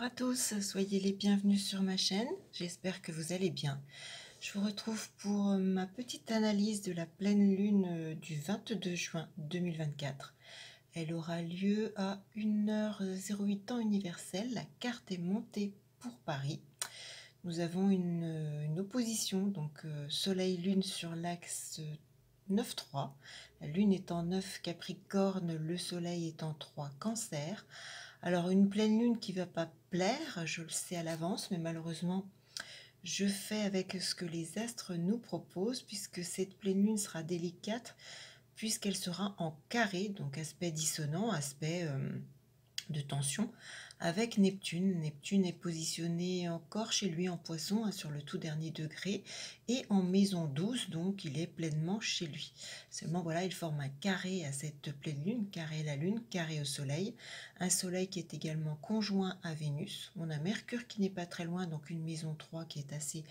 Bonjour à tous, soyez les bienvenus sur ma chaîne, j'espère que vous allez bien. Je vous retrouve pour ma petite analyse de la pleine lune du 22 juin 2024. Elle aura lieu à 1h08 temps universel, la carte est montée pour Paris. Nous avons une opposition, donc Soleil-Lune sur l'axe 9-3. La Lune est en 9 Capricorne, le Soleil est en 3 Cancer. Alors une pleine lune qui ne va pas plaire, je le sais à l'avance, mais malheureusement je fais avec ce que les astres nous proposent, puisque cette pleine lune sera délicate, puisqu'elle sera en carré, donc aspect dissonant, aspect de tension, avec Neptune. Neptune est positionné encore chez lui en Poisson, sur le tout dernier degré, et en maison 12, donc il est pleinement chez lui. Seulement voilà, il forme un carré à cette pleine lune, carré à la lune, carré au soleil, un soleil qui est également conjoint à Vénus. On a Mercure qui n'est pas très loin, donc une maison 3 qui est assez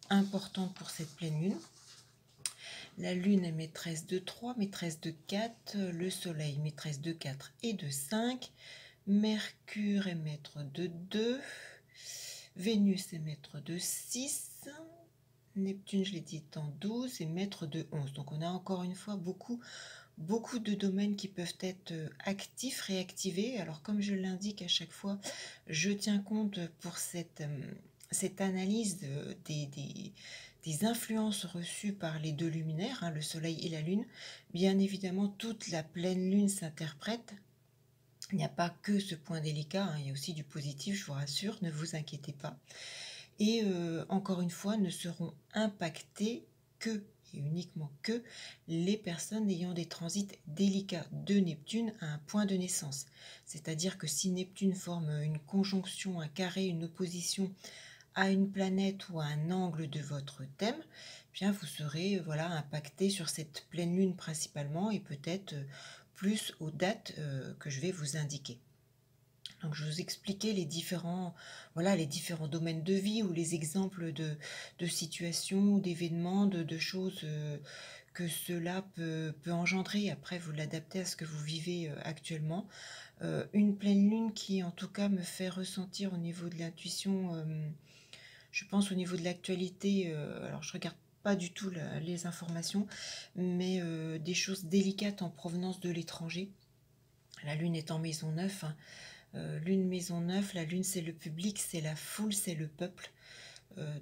importante pour cette pleine lune. La lune est maîtresse de 3, maîtresse de 4, le soleil maîtresse de 4 et de 5, Mercure est maître de 2, Vénus est maître de 6, Neptune, je l'ai dit, est en 12 et maître de 11. Donc on a encore une fois beaucoup de domaines qui peuvent être actifs, réactivés. Alors comme je l'indique à chaque fois, je tiens compte pour cette analyse des influences reçues par les deux luminaires, le soleil et la lune. Bien évidemment, toute la pleine lune s'interprète. Il n'y a pas que ce point délicat, il y a aussi du positif, je vous rassure, ne vous inquiétez pas. Et encore une fois, ne seront impactés que et uniquement que les personnes ayant des transits délicats de Neptune à un point de naissance. C'est-à-dire que si Neptune forme une conjonction, un carré, une opposition à une planète ou à un angle de votre thème, bien vous serez impacté sur cette pleine lune principalement et peut-être plus aux dates que je vais vous indiquer. Donc je vous expliquais les différents domaines de vie ou les exemples de situations, d'événements, de choses que cela peut engendrer. Après, vous l'adaptez à ce que vous vivez actuellement. Une pleine lune qui, en tout cas, me fait ressentir au niveau de l'intuition, je pense au niveau de l'actualité, alors je regarde pas du tout les informations, mais des choses délicates en provenance de l'étranger. La lune est en maison 9, lune maison 9, la lune c'est le public, c'est la foule, c'est le peuple.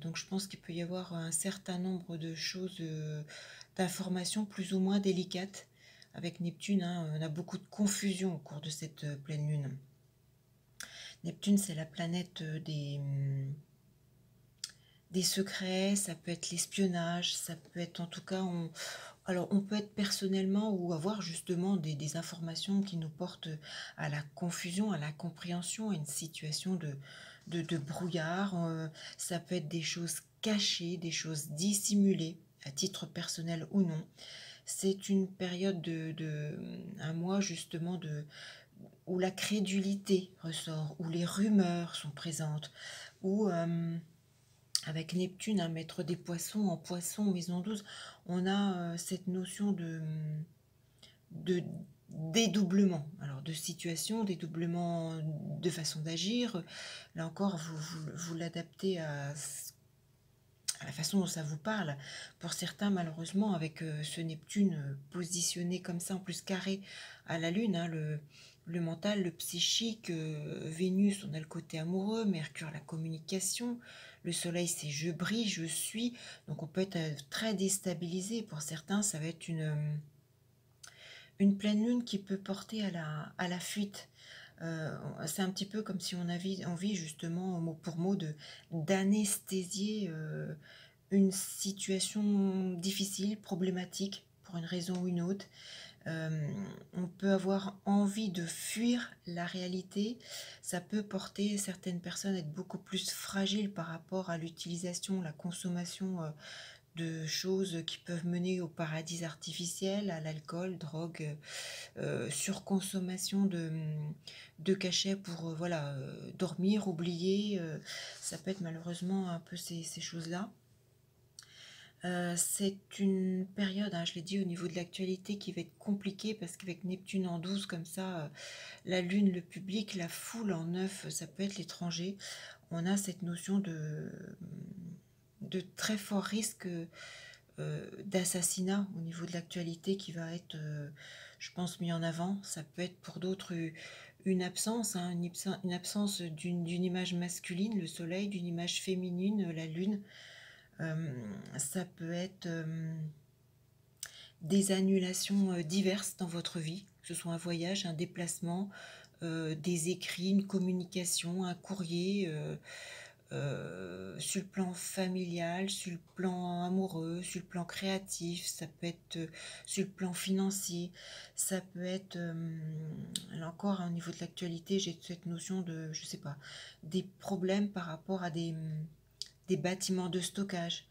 Donc je pense qu'il peut y avoir un certain nombre de choses, d'informations plus ou moins délicates. Avec Neptune, on a beaucoup de confusion au cours de cette pleine lune. Neptune c'est la planète des secrets, ça peut être l'espionnage, ça peut être en tout cas, on peut être personnellement ou avoir justement des informations qui nous portent à la confusion, à l'incompréhension, à une situation de brouillard. Ça peut être des choses cachées, des choses dissimulées, à titre personnel ou non. C'est une période un mois justement où la crédulité ressort, où les rumeurs sont présentes, où avec Neptune, un maître des poissons, en poisson, maison 12, on a cette notion de dédoublement, alors de situation, dédoublement de façon d'agir. Là encore, vous l'adaptez à la façon dont ça vous parle. Pour certains, malheureusement, avec ce Neptune positionné comme ça, en plus carré à la Lune, le mental, le psychique, Vénus, on a le côté amoureux, Mercure, la communication, le Soleil, c'est je brille, je suis. Donc on peut être très déstabilisé. Pour certains, ça va être une pleine lune qui peut porter à la fuite. C'est un petit peu comme si on avait envie justement, mot pour mot, d'anesthésier une situation difficile, problématique, pour une raison ou une autre. On peut avoir envie de fuir la réalité. Ça peut porter certaines personnes à être beaucoup plus fragiles par rapport à l'utilisation, la consommation de choses qui peuvent mener au paradis artificiel, à l'alcool, drogue, surconsommation de cachets pour dormir, oublier. Ça peut être malheureusement un peu ces choses-là. C'est une période, hein, je l'ai dit, au niveau de l'actualité qui va être compliquée parce qu'avec Neptune en 12 comme ça, la Lune, le public, la foule en 9, ça peut être l'étranger. On a cette notion de très fort risque d'assassinat au niveau de l'actualité qui va être, je pense, mis en avant. Ça peut être pour d'autres une absence, hein, une absence d'une image masculine, le soleil, d'une image féminine, la lune. Ça peut être des annulations diverses dans votre vie, que ce soit un voyage, un déplacement, des écrits, une communication, un courrier, sur le plan familial, sur le plan amoureux, sur le plan créatif, ça peut être sur le plan financier, ça peut être, là encore, hein, au niveau de l'actualité, j'ai cette notion de, je sais pas, des problèmes par rapport à des bâtiments de stockage.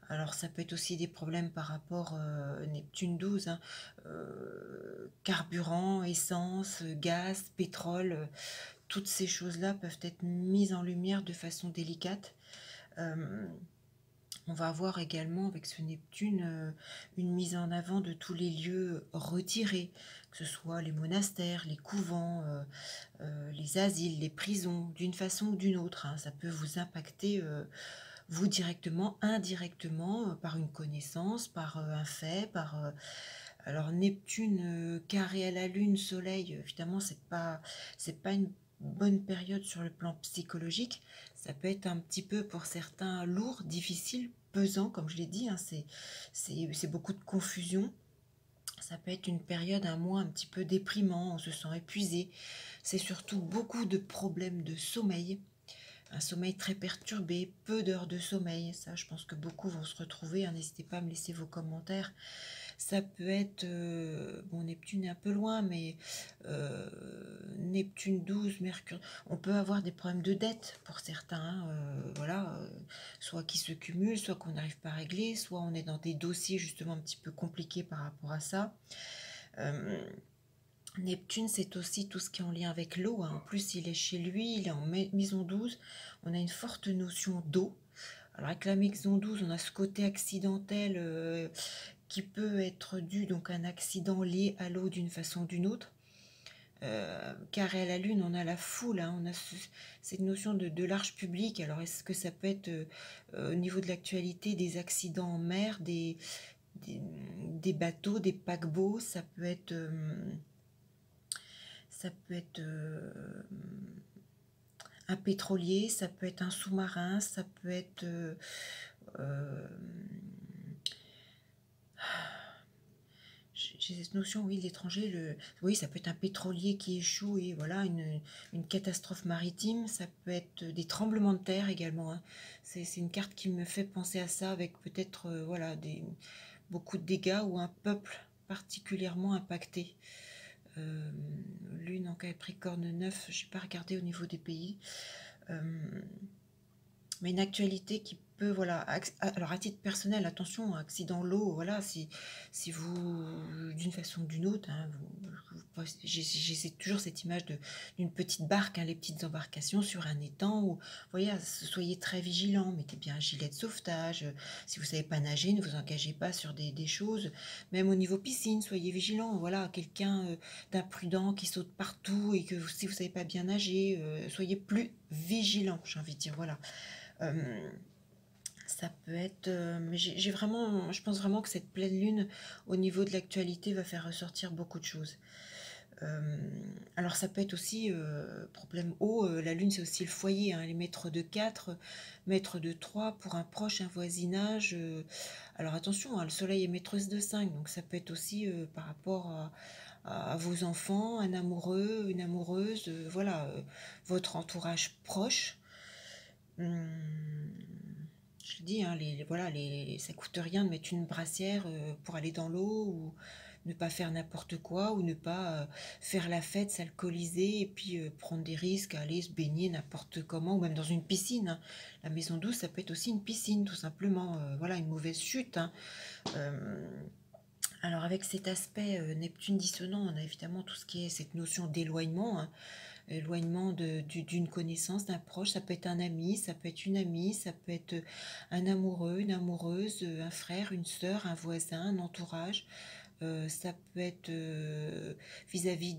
Alors ça peut être aussi des problèmes par rapport Neptune 12, hein, carburant, essence, gaz, pétrole, toutes ces choses-là peuvent être mises en lumière de façon délicate. Euh, on va avoir également avec ce Neptune une mise en avant de tous les lieux retirés, que ce soit les monastères, les couvents, les asiles, les prisons, d'une façon ou d'une autre, hein. Ça peut vous impacter vous directement, indirectement, par une connaissance, par un fait, par alors Neptune carré à la Lune, Soleil, évidemment c'est pas une bonne période sur le plan psychologique. Ça peut être un petit peu pour certains lourd, difficile, pesant, comme je l'ai dit, hein, c'est beaucoup de confusion. Ça peut être une période, un mois un petit peu déprimant, on se sent épuisé. C'est surtout beaucoup de problèmes de sommeil, un sommeil très perturbé, peu d'heures de sommeil. Ça, je pense que beaucoup vont se retrouver, hein. N'hésitez pas à me laisser vos commentaires. Ça peut être, bon, Neptune est un peu loin, mais euh, Neptune 12, Mercure. On peut avoir des problèmes de dette pour certains, hein, voilà, soit qui se cumulent, soit qu'on n'arrive pas à régler, soit on est dans des dossiers justement un petit peu compliqués par rapport à ça. Euh, Neptune, c'est aussi tout ce qui est en lien avec l'eau, hein. En plus, il est chez lui, il est en maison 12. On a une forte notion d'eau. Alors, avec la maison 12, on a ce côté accidentel qui peut être dû donc à un accident lié à l'eau d'une façon ou d'une autre. Car à la Lune, on a la foule, hein, on a cette notion de large public. Alors, est-ce que ça peut être au niveau de l'actualité des accidents en mer, des, des bateaux, des paquebots, ça peut être un pétrolier, ça peut être un sous-marin, ça peut être euh, j'ai cette notion, oui, de l'étranger, oui, ça peut être un pétrolier qui échoue et voilà, une catastrophe maritime, ça peut être des tremblements de terre également, hein. C'est une carte qui me fait penser à ça avec peut-être voilà, beaucoup de dégâts ou un peuple particulièrement impacté. Euh, Lune en Capricorne 9, je n'ai pas regardé au niveau des pays. Euh, mais une actualité qui peut, voilà, alors à titre personnel, attention, accident l'eau, voilà, si vous, d'une façon ou d'une autre, hein, j'ai toujours cette image d'une petite barque, hein, les petites embarcations sur un étang, où, vous voyez, soyez très vigilants, mettez bien un gilet de sauvetage, si vous ne savez pas nager, ne vous engagez pas sur des choses, même au niveau piscine, soyez vigilants, voilà, quelqu'un d'imprudent qui saute partout, et que si vous ne savez pas bien nager, soyez plus vigilants, j'ai envie de dire, voilà. Euh, Ça peut être, mais j'ai vraiment, je pense vraiment que cette pleine lune, au niveau de l'actualité, va faire ressortir beaucoup de choses. Euh, alors ça peut être aussi, problème eau, la lune c'est aussi le foyer, hein, les maîtres de 4, maîtres de 3 pour un proche, un voisinage. Alors attention, hein, le soleil est maîtresse de 5, donc ça peut être aussi par rapport à vos enfants, un amoureux, une amoureuse, voilà, votre entourage proche. Hum, je dis, hein, voilà, ça coûte rien de mettre une brassière pour aller dans l'eau ou ne pas faire n'importe quoi ou ne pas faire la fête, s'alcooliser et puis prendre des risques, aller se baigner n'importe comment ou même dans une piscine, hein. La maison douce, ça peut être aussi une piscine, tout simplement. Voilà, une mauvaise chute, hein. Euh, alors avec cet aspect Neptune dissonant, on a évidemment tout ce qui est cette notion d'éloignement, hein. éloignement d'une connaissance, d'un proche. Ça peut être un ami, ça peut être une amie, ça peut être un amoureux, une amoureuse, un frère, une sœur, un voisin, un entourage. Ça peut être vis-à-vis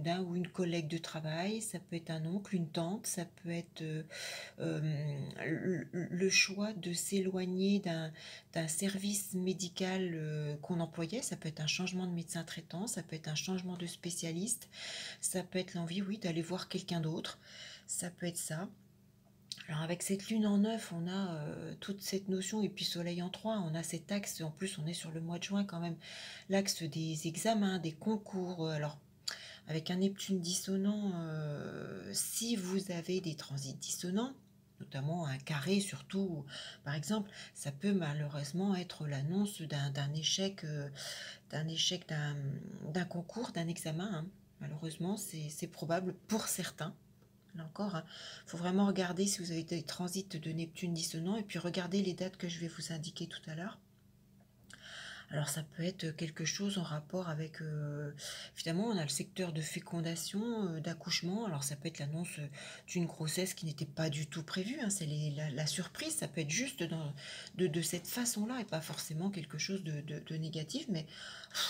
d'un ou une collègue de travail, ça peut être un oncle, une tante, ça peut être le choix de s'éloigner d'un service médical qu'on employait. Ça peut être un changement de médecin traitant, ça peut être un changement de spécialiste, ça peut être l'envie, oui, d'aller voir quelqu'un d'autre, ça peut être ça. Alors avec cette lune en 9, on a toute cette notion, et puis soleil en 3, on a cet axe, en plus on est sur le mois de juin quand même, l'axe des examens, des concours. Alors avec un Neptune dissonant, si vous avez des transits dissonants, notamment un carré surtout, par exemple, ça peut malheureusement être l'annonce d'un échec, d'un concours, d'un examen, hein. Malheureusement, c'est probable pour certains. Là encore, il faut vraiment regarder si vous avez des transits de Neptune dissonant et puis regardez les dates que je vais vous indiquer tout à l'heure. Alors ça peut être quelque chose en rapport avec, évidemment, on a le secteur de fécondation, d'accouchement. Alors ça peut être l'annonce d'une grossesse qui n'était pas du tout prévue, hein, c'est la surprise, ça peut être juste de cette façon-là et pas forcément quelque chose de négatif, mais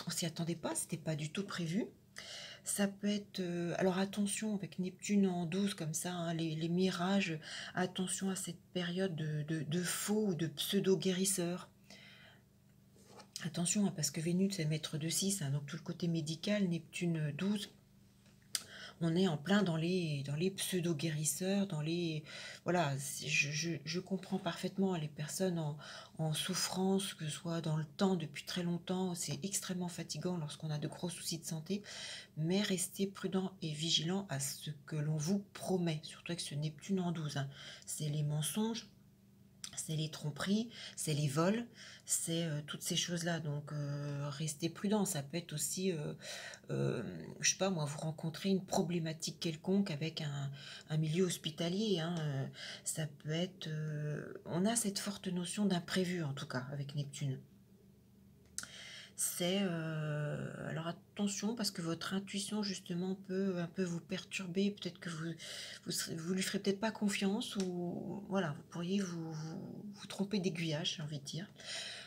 on s'y attendait pas, c'était pas du tout prévu. Ça peut être... alors attention, avec Neptune en 12 comme ça, hein, les mirages, attention à cette période de faux ou de pseudo-guérisseurs. Attention, hein, parce que Vénus est maître de 6, hein, donc tout le côté médical, Neptune 12, on est en plein dans les pseudo-guérisseurs, dans les... Voilà, je comprends parfaitement les personnes en souffrance, que ce soit dans le temps, depuis très longtemps, c'est extrêmement fatigant lorsqu'on a de gros soucis de santé, mais restez prudent et vigilant à ce que l'on vous promet, surtout avec ce Neptune en 12, hein. C'est les mensonges, c'est les tromperies, c'est les vols, c'est toutes ces choses-là. Donc restez prudent. Ça peut être aussi, je sais pas moi, vous rencontrez une problématique quelconque avec un milieu hospitalier, hein. Ça peut être, on a cette forte notion d'imprévu en tout cas avec Neptune. C'est alors attention parce que votre intuition justement peut un peu vous perturber, peut-être que vous lui ferez peut-être pas confiance, ou voilà, vous pourriez vous tromper d'aiguillage, j'ai envie de dire.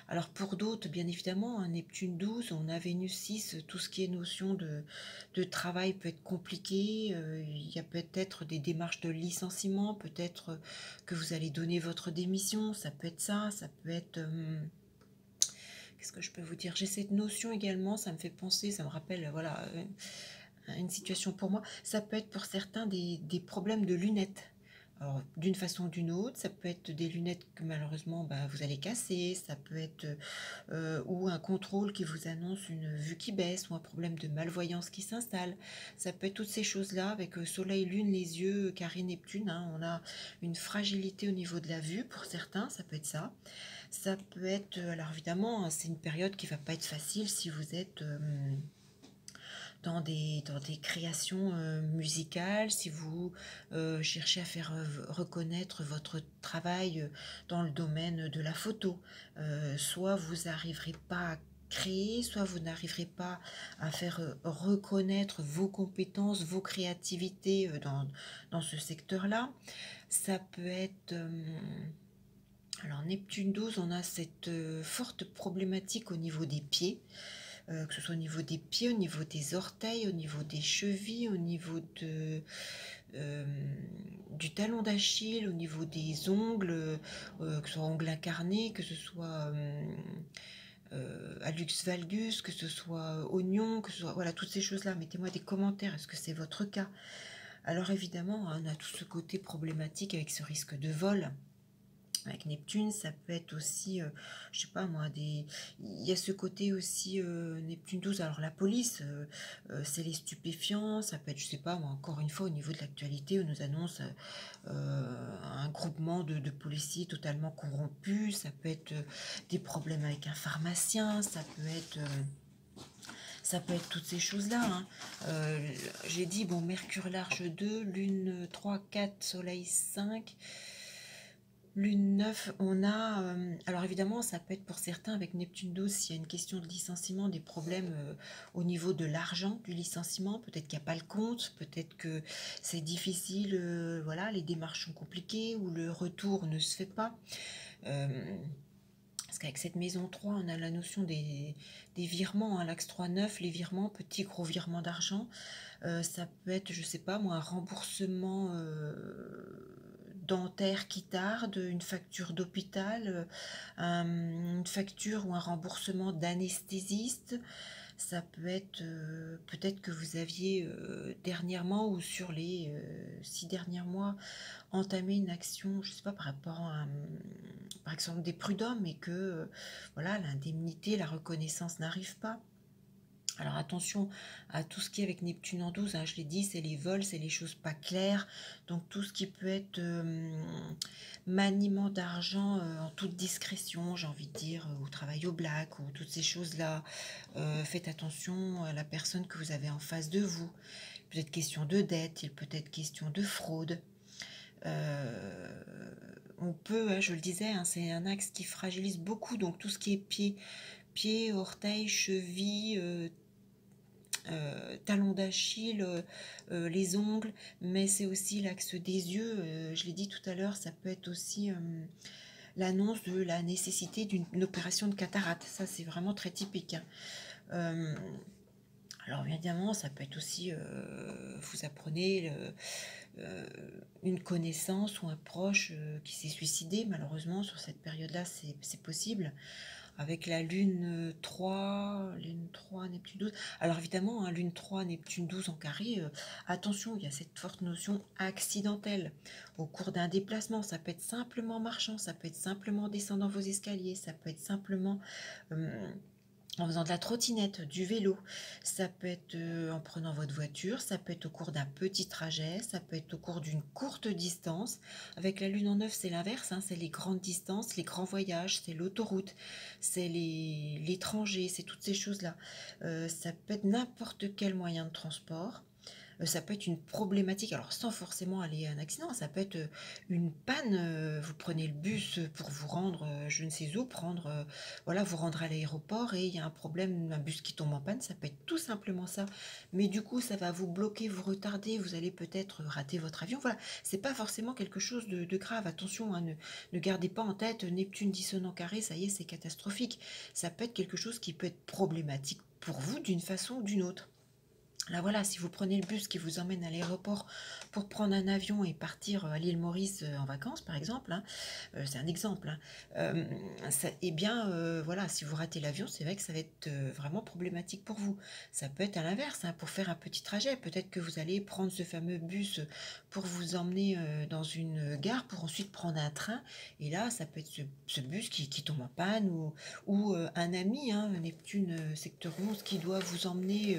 Alors pour d'autres, bien évidemment, un Neptune 12, on a Vénus 6, tout ce qui est notion de travail peut être compliqué, il y a peut-être des démarches de licenciement, peut-être que vous allez donner votre démission, ça peut être ça, ça peut être... qu'est-ce que je peux vous dire? J'ai cette notion également, ça me fait penser, ça me rappelle, voilà, une situation pour moi. Ça peut être pour certains des problèmes de lunettes. Alors, d'une façon ou d'une autre, ça peut être des lunettes que malheureusement vous allez casser, ça peut être ou un contrôle qui vous annonce une vue qui baisse, ou un problème de malvoyance qui s'installe. Ça peut être toutes ces choses-là avec Soleil, Lune, les yeux, carré Neptune, hein. On a une fragilité au niveau de la vue pour certains, ça peut être ça. Ça peut être, alors évidemment, hein, c'est une période qui va pas être facile si vous êtes dans des créations musicales, si vous cherchez à faire reconnaître votre travail dans le domaine de la photo. Soit vous n'arriverez pas à créer, soit vous n'arriverez pas à faire reconnaître vos compétences, vos créativités dans ce secteur-là. Ça peut être... alors Neptune 12, on a cette forte problématique au niveau des pieds, que ce soit au niveau des pieds, au niveau des orteils, au niveau des chevilles, au niveau euh, du talon d'Achille, au niveau des ongles, que ce soit ongles incarnés, que ce soit hallux valgus, que ce soit oignon, que ce soit... Voilà, toutes ces choses-là. Mettez-moi des commentaires, est-ce que c'est votre cas? Alors évidemment, on a tout ce côté problématique avec ce risque de vol. Avec Neptune, ça peut être aussi, je sais pas moi, il y a ce côté aussi, Neptune 12, alors la police, c'est les stupéfiants, ça peut être, je sais pas moi, encore une fois, au niveau de l'actualité, on nous annonce un groupement de policiers totalement corrompus, ça peut être des problèmes avec un pharmacien, ça peut être toutes ces choses-là, hein. J'ai dit, bon, Mercure large 2, Lune 3, 4, Soleil 5... Lune 9, on a, alors évidemment, ça peut être pour certains avec Neptune 12, s'il y a une question de licenciement, des problèmes au niveau de l'argent du licenciement, peut-être qu'il n'y a pas le compte, peut-être que c'est difficile, voilà, les démarches sont compliquées ou le retour ne se fait pas. Euh, Parce qu'avec cette maison 3, on a la notion des virements, hein, l'axe 3-9, les virements, petits gros virements d'argent. Ça peut être, je sais pas moi, un remboursement dentaire qui tarde, une facture d'hôpital, une facture ou un remboursement d'anesthésiste. Ça peut être peut-être que vous aviez dernièrement ou sur les 6 derniers mois entamé une action, je sais pas, par rapport à, par exemple, des prud'hommes et que voilà, l'indemnité, la reconnaissance n'arrive pas. Alors attention à tout ce qui est avec Neptune en 12, hein, je l'ai dit, c'est les vols, c'est les choses pas claires. Donc tout ce qui peut être maniement d'argent en toute discrétion, j'ai envie de dire, ou travail au black, ou toutes ces choses-là. Faites attention à la personne que vous avez en face de vous. Peut-être question de dette, il peut être question de fraude. Euh, on peut, hein, je le disais, hein, c'est un axe qui fragilise beaucoup, donc tout ce qui est pied, orteil, cheville, talons d'Achille, les ongles, mais c'est aussi l'axe des yeux. Je l'ai dit tout à l'heure, ça peut être aussi l'annonce de la nécessité d'une opération de cataracte. Ça, c'est vraiment très typique, hein. Euh, alors évidemment, ça peut être aussi, vous apprenez euh, une connaissance ou un proche qui s'est suicidé. Malheureusement, sur cette période-là, c'est possible. Avec la Lune 3, Neptune 12. Alors évidemment, hein, Lune 3, Neptune 12 en carré, attention, il y a cette forte notion accidentelle au cours d'un déplacement. Ça peut être simplement marchant, ça peut être simplement descendant vos escaliers, ça peut être simplement euh, en faisant de la trottinette, du vélo. Ça peut être en prenant votre voiture, ça peut être au cours d'un petit trajet, ça peut être au cours d'une courte distance. Avec la Lune en 9, c'est l'inverse, hein, c'est les grandes distances, les grands voyages, c'est l'autoroute, c'est l'étranger, c'est toutes ces choses-là. Ça peut être n'importe quel moyen de transport. Ça peut être une problématique, alors sans forcément aller à un accident, ça peut être une panne, vous prenez le bus pour vous rendre je ne sais où, voilà, vous rendre à l'aéroport et il y a un problème, un bus qui tombe en panne, ça peut être tout simplement ça. Mais du coup, ça va vous bloquer, vous retarder, vous allez peut-être rater votre avion. Voilà, c'est pas forcément quelque chose de grave. Attention, hein, ne gardez pas en tête Neptune dissonant carré, ça y est, c'est catastrophique. Ça peut être quelque chose qui peut être problématique pour vous d'une façon ou d'une autre. Là voilà, si vous prenez le bus qui vous emmène à l'aéroport pour prendre un avion et partir à l'île Maurice en vacances, par exemple, hein, c'est un exemple, hein, eh bien voilà, si vous ratez l'avion, c'est vrai que ça va être vraiment problématique pour vous. Ça peut être à l'inverse, hein, pour faire un petit trajet. Peut-être que vous allez prendre ce fameux bus pour vous emmener dans une gare pour ensuite prendre un train. Et là, ça peut être ce bus qui tombe en panne ou un ami, hein, Neptune secteur 11, qui doit vous emmener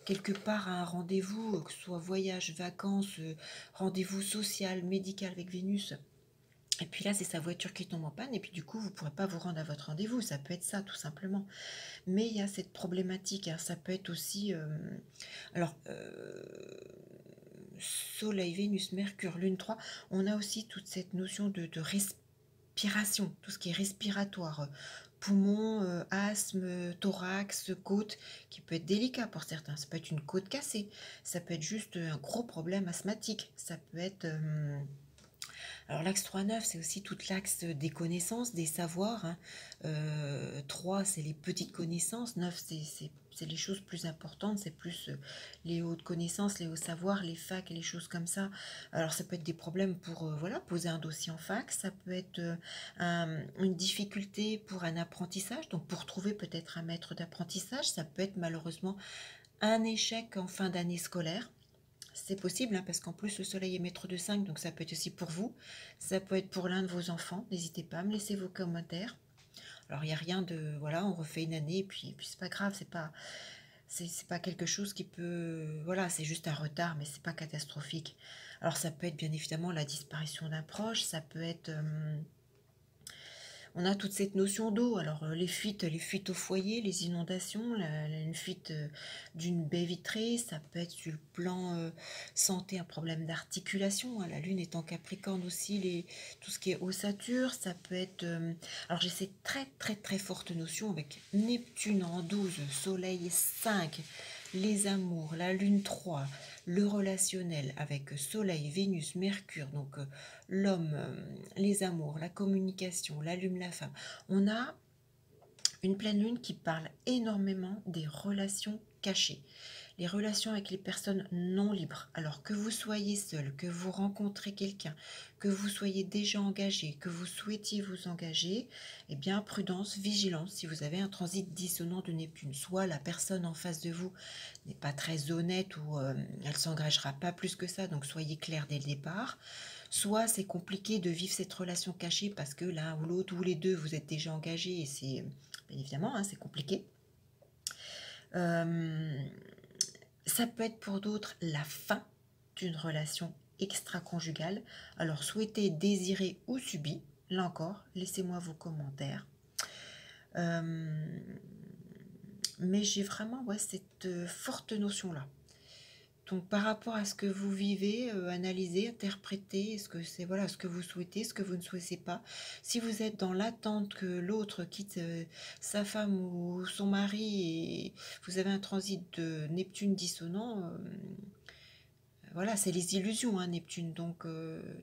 quelque part à un rendez-vous, que ce soit voyage, vacances, rendez-vous social, médical avec Vénus. Et puis là, c'est sa voiture qui tombe en panne, et puis du coup, vous ne pourrez pas vous rendre à votre rendez-vous. Ça peut être ça, tout simplement. Mais il y a cette problématique, hein. Ça peut être aussi. Alors, Soleil, Vénus, Mercure, Lune 3, on a aussi toute cette notion de respiration, tout ce qui est respiratoire, poumons, asthme, thorax, côte, qui peut être délicat pour certains. Ça peut être une côte cassée, ça peut être juste un gros problème asthmatique, ça peut être alors l'axe 3-9, c'est aussi tout l'axe des connaissances, des savoirs, hein. 3, c'est les petites connaissances. 9, c'est les choses plus importantes, c'est plus les hautes connaissances, les hauts savoirs, les facs, les choses comme ça. Alors ça peut être des problèmes pour voilà, poser un dossier en fac, ça peut être une difficulté pour un apprentissage, donc pour trouver peut-être un maître d'apprentissage, ça peut être malheureusement un échec en fin d'année scolaire. C'est possible, hein, parce qu'en plus le soleil est maître de 5, donc ça peut être aussi pour vous. Ça peut être pour l'un de vos enfants. N'hésitez pas à me laisser vos commentaires. Alors il n'y a rien de... Voilà, on refait une année, puis c'est pas grave, c'est pas quelque chose qui peut... Voilà, c'est juste un retard, mais c'est pas catastrophique. Alors ça peut être bien évidemment la disparition d'un proche, ça peut être... On a toute cette notion d'eau. Alors, les fuites au foyer, les inondations, une fuite d'une baie vitrée, ça peut être sur le plan santé, un problème d'articulation, hein. La Lune est en Capricorne aussi, tout ce qui est ossature, ça peut être... alors, j'ai ces très, très, très fortes notions avec Neptune en 12, Soleil 5, les amours, la Lune 3, le relationnel avec Soleil, Vénus, Mercure, donc l'homme, les amours, la communication, la lune, la femme. On a une pleine lune qui parle énormément des relations cachées, les relations avec les personnes non libres. Alors que vous soyez seul, que vous rencontrez quelqu'un, que vous soyez déjà engagé, que vous souhaitiez vous engager, eh bien prudence, vigilance si vous avez un transit dissonant de Neptune. Soit la personne en face de vous n'est pas très honnête ou elle s'engagera pas plus que ça, donc soyez clair dès le départ. Soit c'est compliqué de vivre cette relation cachée parce que l'un ou l'autre ou les deux vous êtes déjà engagés et c'est bien évidemment hein, c'est compliqué. Ça peut être pour d'autres la fin d'une relation extra-conjugale. Alors souhaitez, désirez ou subi, là encore, laissez-moi vos commentaires. Mais j'ai vraiment cette forte notion-là. Donc par rapport à ce que vous vivez, analysez, interprétez, est-ce que c'est voilà, ce que vous souhaitez, ce que vous ne souhaitez pas. Si vous êtes dans l'attente que l'autre quitte sa femme ou son mari et vous avez un transit de Neptune dissonant, voilà, c'est les illusions, hein, Neptune. Donc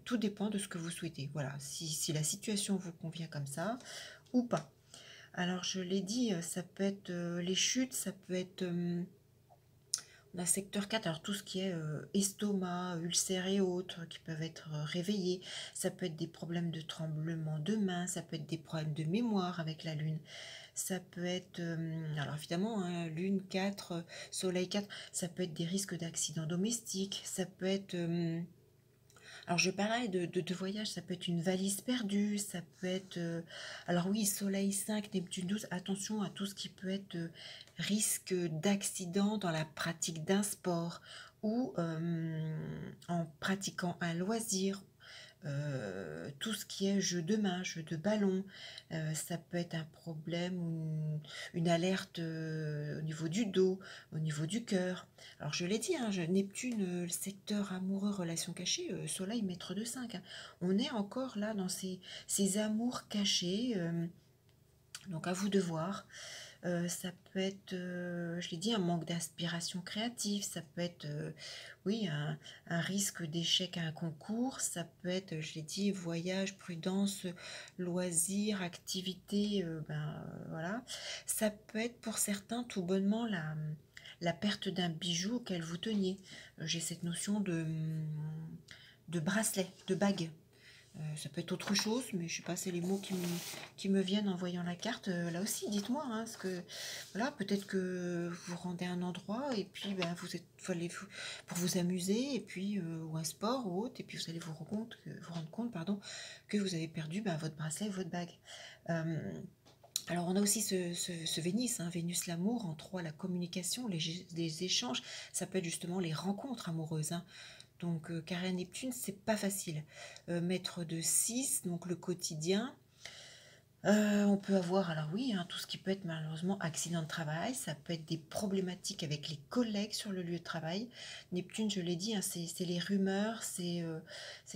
tout dépend de ce que vous souhaitez. Voilà, si la situation vous convient comme ça ou pas. Alors je l'ai dit, ça peut être les chutes, ça peut être... on a secteur 4, alors tout ce qui est estomac, ulcères et autres qui peuvent être réveillés. Ça peut être des problèmes de tremblement de main, ça peut être des problèmes de mémoire avec la lune. Ça peut être, alors évidemment, hein, lune 4, soleil 4, ça peut être des risques d'accidents domestiques. Ça peut être... alors je parlais de voyage, ça peut être une valise perdue, ça peut être... alors oui, Soleil 5, Neptune 12, attention à tout ce qui peut être risque d'accident dans la pratique d'un sport ou en pratiquant un loisir. Tout ce qui est jeu de main, jeu de ballon, ça peut être un problème ou une alerte au niveau du dos, au niveau du cœur. Alors je l'ai dit, hein, Neptune, le secteur amoureux, relations cachées, Soleil, maître de 5. Hein. On est encore là dans ces amours cachés, donc à vous de voir. Ça peut être, je l'ai dit, un manque d'inspiration créative, ça peut être, oui, un risque d'échec à un concours, ça peut être, je l'ai dit, voyage, prudence, loisirs, activité, voilà. Ça peut être pour certains tout bonnement la perte d'un bijou auquel vous teniez. J'ai cette notion de bracelet, de bague. Ça peut être autre chose, mais je sais pas, c'est les mots qui me viennent en voyant la carte. Là aussi, dites-moi, hein, parce que voilà, peut-être que vous rendez un endroit et puis ben, pour vous amuser, et puis ou un sport ou autre, et puis vous allez vous rendre compte, pardon, que vous avez perdu ben, votre bracelet, votre bague. Alors on a aussi ce Vénus, hein, Vénus l'amour, en 3 la communication, les échanges, ça peut être justement les rencontres amoureuses. Hein. Donc carré à Neptune, c'est pas facile. Maître de 6, donc le quotidien. On peut avoir, alors oui, hein, tout ce qui peut être malheureusement accident de travail, ça peut être des problématiques avec les collègues sur le lieu de travail. Neptune, je l'ai dit, hein, c'est les rumeurs, c'est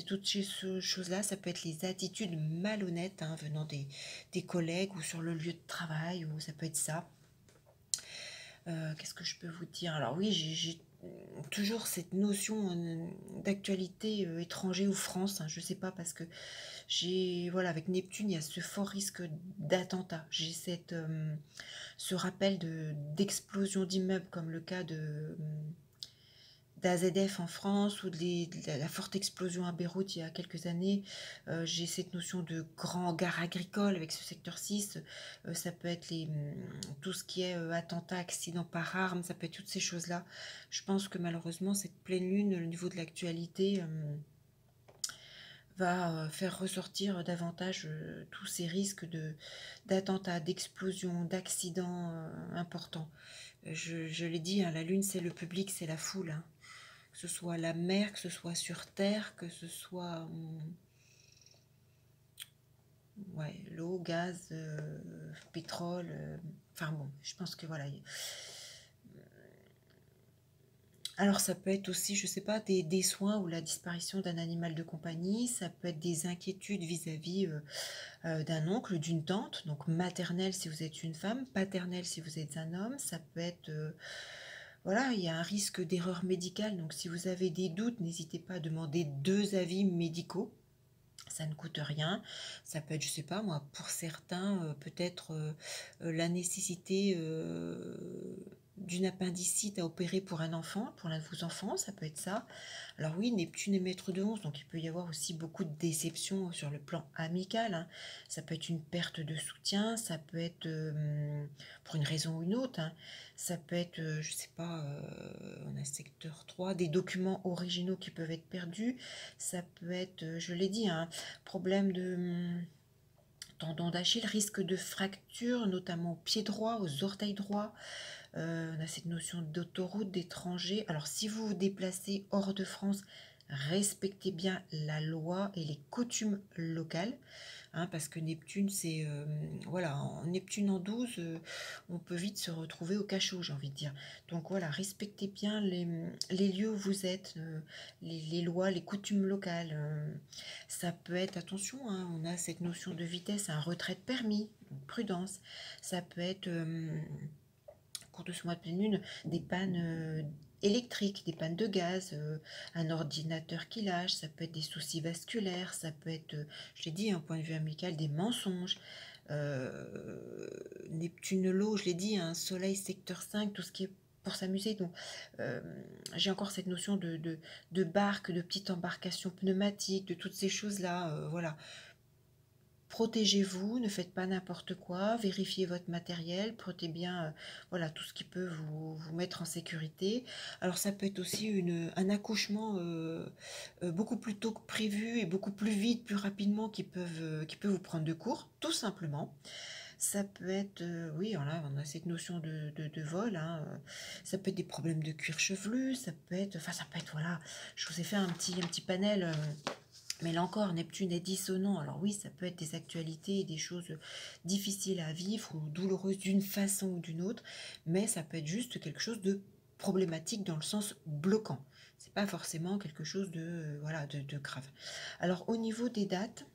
toutes ces choses-là. Ça peut être les attitudes malhonnêtes hein, venant des collègues ou sur le lieu de travail, ou ça peut être ça. Qu'est-ce que je peux vous dire? Alors oui, j'ai toujours cette notion d'actualité étranger ou France, hein, je sais pas, parce que voilà, avec Neptune, il y a ce fort risque d'attentat. J'ai ce rappel d'explosion d'immeubles, comme le cas d'AZF en France ou de la forte explosion à Beyrouth il y a quelques années. J'ai cette notion de grand gare agricole avec ce secteur 6. Ça peut être tout ce qui est attentat, accident par arme, ça peut être toutes ces choses-là. Je pense que malheureusement, cette pleine lune, au niveau de l'actualité, va faire ressortir davantage tous ces risques d'attentats, d'explosions, d'accidents importants. Je l'ai dit, hein, la lune, c'est le public, c'est la foule. Hein. Que ce soit la mer, que ce soit sur terre, que ce soit ouais, l'eau, gaz, pétrole, enfin bon, je pense que voilà. Alors ça peut être aussi, je sais pas, des soins ou la disparition d'un animal de compagnie, ça peut être des inquiétudes vis-à-vis d'un oncle, d'une tante, donc maternelle si vous êtes une femme, paternelle si vous êtes un homme, ça peut être, voilà, il y a un risque d'erreur médicale, donc si vous avez des doutes, n'hésitez pas à demander 2 avis médicaux. Ça ne coûte rien. Ça peut être, je sais pas moi, pour certains, peut-être la nécessité d'une appendicite à opérer pour un enfant, pour l'un de vos enfants, ça peut être ça. Alors oui, Neptune est maître de 11, donc il peut y avoir aussi beaucoup de déceptions sur le plan amical, hein. Ça peut être une perte de soutien, ça peut être pour une raison ou une autre, hein. Ça peut être, je sais pas, on a secteur 3, des documents originaux qui peuvent être perdus. Ça peut être, je l'ai dit, un problème de tendon d'Achille, risque de fracture, notamment au pied droit, aux orteils droits. On a cette notion d'autoroute, d'étranger. Alors, si vous vous déplacez hors de France, respectez bien la loi et les coutumes locales, hein, parce que Neptune, c'est... voilà, en Neptune en 12, on peut vite se retrouver au cachot, j'ai envie de dire. Donc voilà, respectez bien les lieux où vous êtes, les lois, les coutumes locales. Ça peut être, attention, hein, on a cette notion de vitesse, un retrait de permis, donc prudence. Ça peut être cours de ce mois de pleine lune, des pannes électriques, des pannes de gaz, un ordinateur qui lâche, ça peut être des soucis vasculaires, ça peut être, je l'ai dit, un point de vue amical, des mensonges. Neptune l'eau, je l'ai dit, un soleil secteur 5, tout ce qui est pour s'amuser. Donc, euh, j'ai encore cette notion de barque, de petite embarcation pneumatique, de toutes ces choses-là. Voilà, protégez-vous, ne faites pas n'importe quoi, vérifiez votre matériel, prenez bien voilà, tout ce qui peut vous mettre en sécurité. Alors ça peut être aussi un accouchement beaucoup plus tôt que prévu et beaucoup plus vite, plus rapidement qui peut vous prendre de court, tout simplement. Ça peut être, oui, on a cette notion de vol, hein, ça peut être des problèmes de cuir chevelu, ça peut être, voilà, je vous ai fait un petit panel. Mais là encore, Neptune est dissonant. Alors oui, ça peut être des actualités et des choses difficiles à vivre ou douloureuses d'une façon ou d'une autre, mais ça peut être juste quelque chose de problématique dans le sens bloquant. C'est pas forcément quelque chose voilà, de grave. Alors au niveau des dates,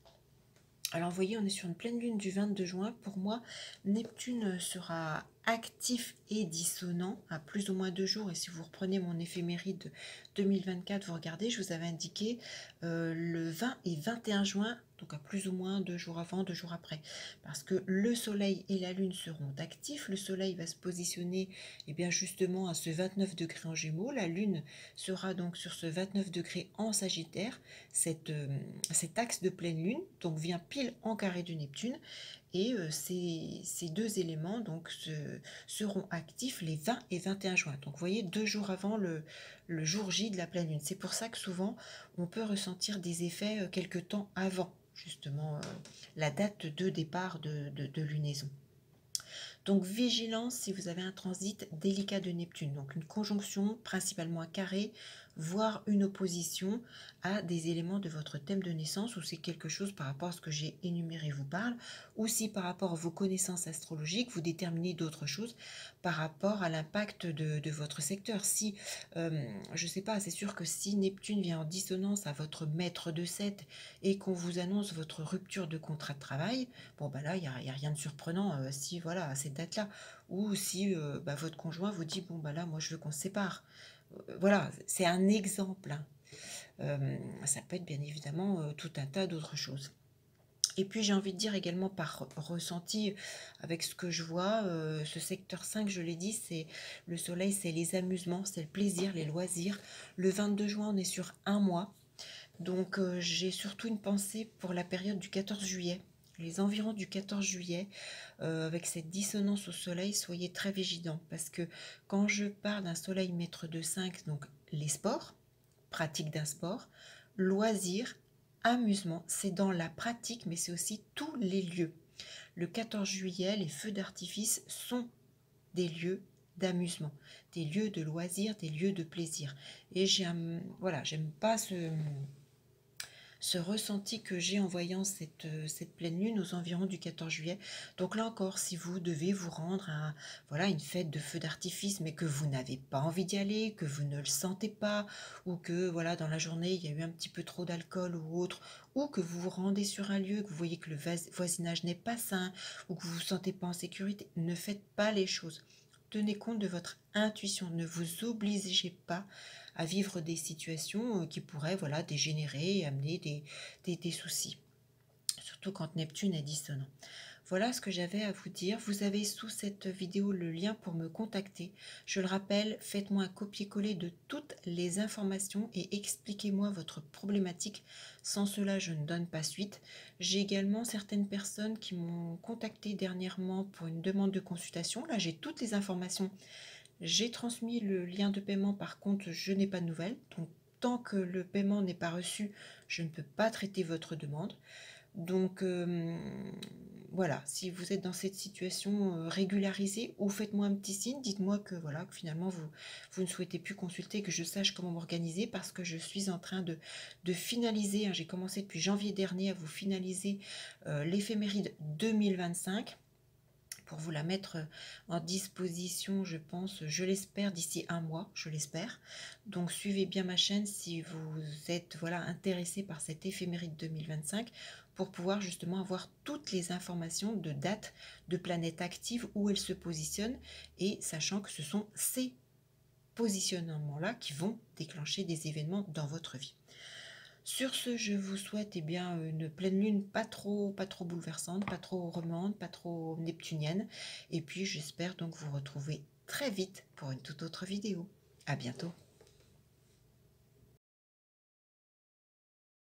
alors vous voyez, on est sur une pleine lune du 22 juin. Pour moi, Neptune sera actif et dissonant à plus ou moins 2 jours. Et si vous reprenez mon éphéméride 2024, vous regardez, je vous avais indiqué le 20 et 21 juin, donc à plus ou moins 2 jours avant, 2 jours après. Parce que le Soleil et la Lune seront actifs. Le Soleil va se positionner bien justement à ce 29 degrés en Gémeaux. La Lune sera donc sur ce 29 degrés en Sagittaire. Cet axe de pleine lune donc vient pile en carré de Neptune et ces deux éléments donc seront actifs les 20 et 21 juin. Donc vous voyez 2 jours avant le jour J de la pleine lune. C'est pour ça que souvent on peut ressentir des effets quelque temps avant justement la date de départ de lunaison. Donc vigilance si vous avez un transit délicat de Neptune, donc une conjonction principalement à carré, voire une opposition à des éléments de votre thème de naissance, ou c'est quelque chose par rapport à ce que j'ai énuméré vous parle, ou si par rapport à vos connaissances astrologiques, vous déterminez d'autres choses par rapport à l'impact de votre secteur. Si, je ne sais pas, c'est sûr que si Neptune vient en dissonance à votre maître de 7 et qu'on vous annonce votre rupture de contrat de travail, bon bah là, il y a rien de surprenant si voilà, à cette date-là. Ou si votre conjoint vous dit, bon bah là, moi je veux qu'on se sépare. Voilà, c'est un exemple, hein. Ça peut être bien évidemment tout un tas d'autres choses. Et puis j'ai envie de dire également par ressenti, avec ce que je vois, ce secteur 5, je l'ai dit, c'est le soleil, c'est les amusements, c'est le plaisir, les loisirs. Le 22 juin, on est sur un mois. Donc j'ai surtout une pensée pour la période du 14 juillet. Les environs du 14 juillet, avec cette dissonance au soleil, soyez très vigilants. Parce que quand je parle d'un soleil maître de 5, donc les sports, pratique d'un sport, loisirs, amusement, c'est dans la pratique, mais c'est aussi tous les lieux. Le 14 juillet, les feux d'artifice sont des lieux d'amusement, des lieux de loisirs, des lieux de plaisir. Et voilà, j'aime pas ce ressenti que j'ai en voyant cette pleine lune aux environs du 14 juillet. Donc là encore, si vous devez vous rendre à voilà, une fête de feux d'artifice, mais que vous n'avez pas envie d'y aller, que vous ne le sentez pas, ou que voilà, dans la journée, il y a eu un petit peu trop d'alcool ou autre, ou que vous vous rendez sur un lieu, que vous voyez que le voisinage n'est pas sain, ou que vous ne vous sentez pas en sécurité, ne faites pas les choses. Tenez compte de votre intuition, ne vous obligez pas à vivre des situations qui pourraient voilà, dégénérer et amener des soucis, surtout quand Neptune est dissonant. Voilà ce que j'avais à vous dire. Vous avez sous cette vidéo le lien pour me contacter. Je le rappelle, faites-moi un copier-coller de toutes les informations et expliquez-moi votre problématique. Sans cela, je ne donne pas suite. J'ai également certaines personnes qui m'ont contacté dernièrement pour une demande de consultation. Là, j'ai toutes les informations. J'ai transmis le lien de paiement, par contre, je n'ai pas de nouvelles. Donc, tant que le paiement n'est pas reçu, je ne peux pas traiter votre demande. Donc, voilà, si vous êtes dans cette situation, régularisée ou faites-moi un petit signe, dites-moi que voilà, que finalement vous ne souhaitez plus consulter, que je sache comment m'organiser parce que je suis en train de finaliser, hein, j'ai commencé depuis janvier dernier à vous finaliser l'éphéméride 2025 pour vous la mettre en disposition, je pense, je l'espère, d'ici un mois, je l'espère. Donc suivez bien ma chaîne si vous êtes voilà, intéressé par cette éphéméride 2025 pour pouvoir justement avoir toutes les informations de date, de planètes actives, où elles se positionnent, et sachant que ce sont ces positionnements-là qui vont déclencher des événements dans votre vie. Sur ce, je vous souhaite bien, une pleine lune pas trop bouleversante, pas trop remuante, pas trop neptunienne. Et puis j'espère donc vous retrouver très vite pour une toute autre vidéo. À bientôt.